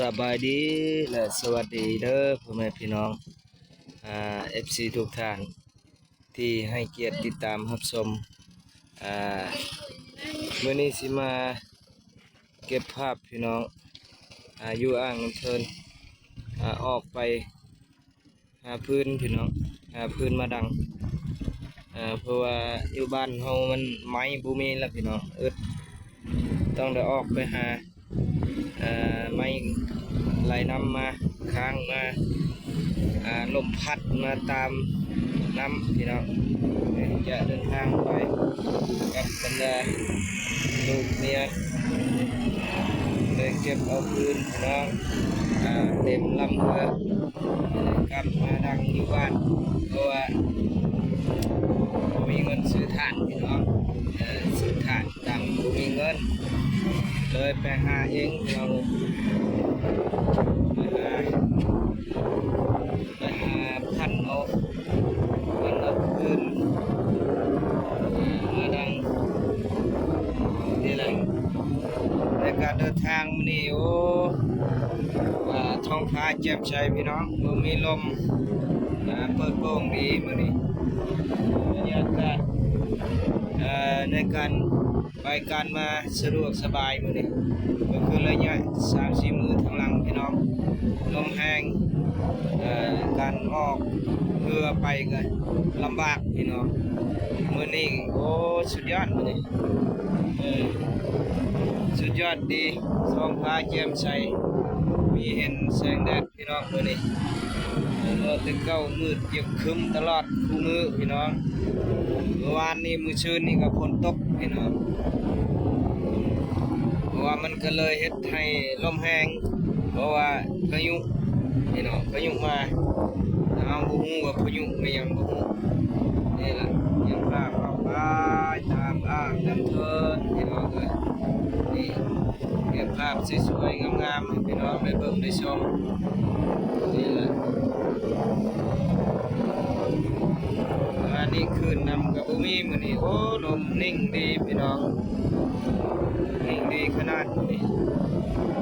สบายดีและสวัสดีเด้อพ่อแม่พี่น้องFC ทุกท่านที่ให้เกียรติติดตามรับชมอ่ามื้อนี้สิมาเก็บภาพพี่น้องอยู่อ่างน้ำเทินออกไปหาพื้นพี่น้องหาพื้นมาดังเพราะว่าอยู่บ้านเฮามันไม้บ่มีแล้วพี่น้องต้องได้ออกไปหาไม้ไหลน้ำมาค้างมาลมพัดมาตามน้ำพี่น้องจะเดินทางไปกับบรรดาลูกเมียเลยเก็บเอาพื้นพี่น้องเต็มลำเรือกลับมาดังอยู่บ้านเพราะว่ามีเงินซื้อถ่านพี่น้องซื้อถ่านดังมีเงินเลยไปหาเองเราไปหาพันเอาพื้นมาดังนี่แหละในการเดินทางมันนี่โอ้ท้องฟ้าแจ่มใสพี่น้องมีลมเปิดโปร่งดีมันนี่บรรยากาศในการไปการมาสะดวกสบายมือนี้ก็คือระยะ3-4 มื้อทางหลังพี่น้องลมแห้งการออกเรือไปก็ลำบากพี่น้องมื้อนี้โอ้สุดยอดมื้อนี้สุดยอดดีท้องฟ้าแจ่มใสมีเห็นแสงแดดพี่น้องมื้อนี้แต่เก้ามืดเย็บครึ้มตลอดคู่มือพี่น้องเมื่อวานนี้มื้อชื่นนี่ก็ฝนตกพี่น้องเพราะว่ามันก็เลยเฮ็ดให้ลมแห้งเพราะว่าพายุพี่น้องพายุมาเอาบ่ฮู้ว่าพายุไม่ยังบ่ฮู้นี่ล่ะยังพาเข้าไปตามอ่างน้ำเทินพี่น้องเอ้ยนี่เก็บภาพสวยๆงามๆให้พี่น้องได้เบิ่งได้ชมนี่แหละนี่คืนนำกับบุมีมือนี่โอ้ลมนิ่งดีพี่น้องนิ่งดีขนาดนี้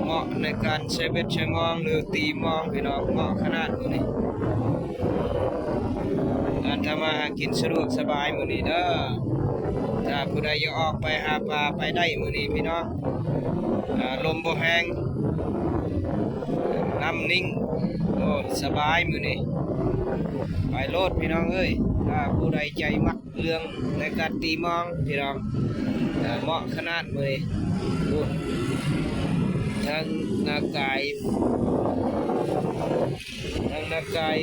เหมาะในการใช้เบ็ดใช้มองหรือตีมองพี่น้องเหมาะขนาดนี้การทำมาหากินสะดวกสบายมือนี่เด้อถ้าผู้ใดอยากออกไปหาปลาไปได้มือนี่พี่น้องลมบ่แห้งน้ำนิ่งโอ้สบายมือนี่ไปโลดพี่น้องเอ้ยถ้าผู้ใดใจมักเรื่องในการตีมองพี่น้องเหมาะขนาดเลยทั้งนากาย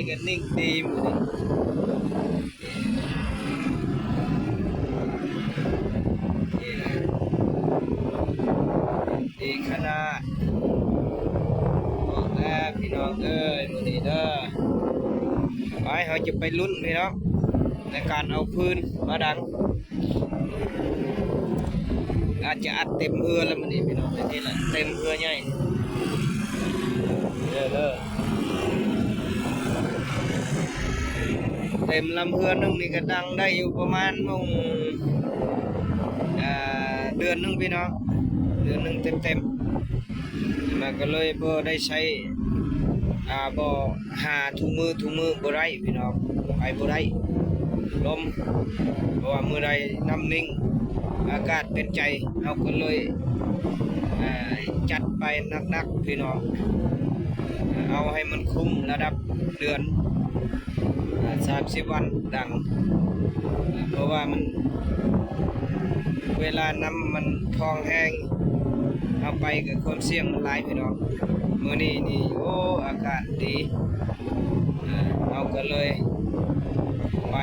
กันนิ่งดีมือดีขนาดบอกแล้วพี่น้องเอ้ยมือนี้เด้อไปเขาจะไปลุ้นพี่น้องในการเอาพื้นมาดังอาจจะอัดเต็มเรือแล้วมันนี่พี่น้องนี่แหละเต็มเรือใหญ่เต็มลำเรือนึงนี่ก็ดังได้อยู่ประมาณเดือนนึงพี่น้องเดือนนึงเต็มมันก็เลยบ่ได้ใช้บ่หาถุงมือบ่ได้พี่น้องไปบ่ได้ลมเพราะว่ามือใดน้ำนิ่งอากาศเป็นใจเราก็เลยจัดไปนักๆพี่น้องเอาให้มันคุ้มระดับเดือน30 วันดังเพราะว่ามันเวลาน้ำมันทองแห้งเอาไปกับความเสี่ยงมันหลายพี่น้องมื้อนี้นี่โอ้อากาศดีเอาก็เลยไป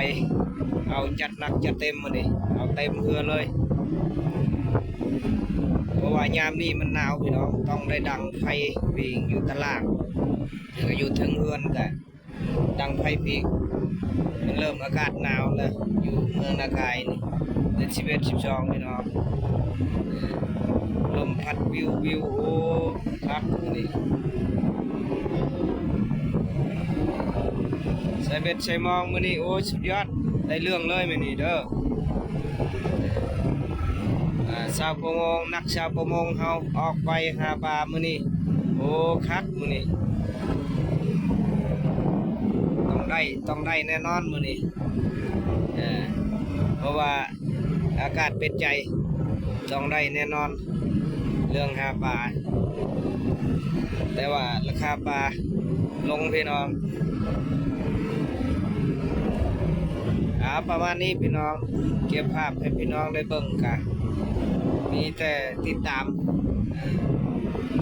เอาจัดหนักจัดเต็มมาดิเอาเต็มเรือเลยเพราะว่ายามนี้มันหนาวพี่น้องต้องได้ดังไฟวิ่งอยู่ตลาดก็อยู่ถึงเรือนกันดังไฟปีกมันเริ่มอากาศหนาวแล้วอยู่เมืองนากายนี่เดือน11-12พี่น้องลมพัดวิวโอ้ครับนี่ใส่เบ็ดใส่มองมือนี่โอ้สุดยอดได้เรื่องเลยมือนี่เด้อชาวประมงนักชาวประมงเฮาออกไปหาปลามือนี่ โอ้คักมื้อนี้ต้องได้แน่นอนมื้อนี้เออเพราะว่าอากาศเป็นใจต้องได้แน่นอนเรื่องหาปลาแต่ว่าราคาปลาลงพี่น้องประมาณนี้พี่น้องเก็บภาพให้พี่น้องได้เบิ่งกันมีแต่ติดตาม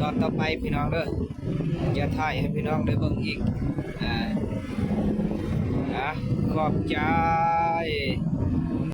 ตอนต่อไปพี่น้องเด้อจะถ่ายให้พี่น้องได้เบิ่งอีกอ่าขอบใจ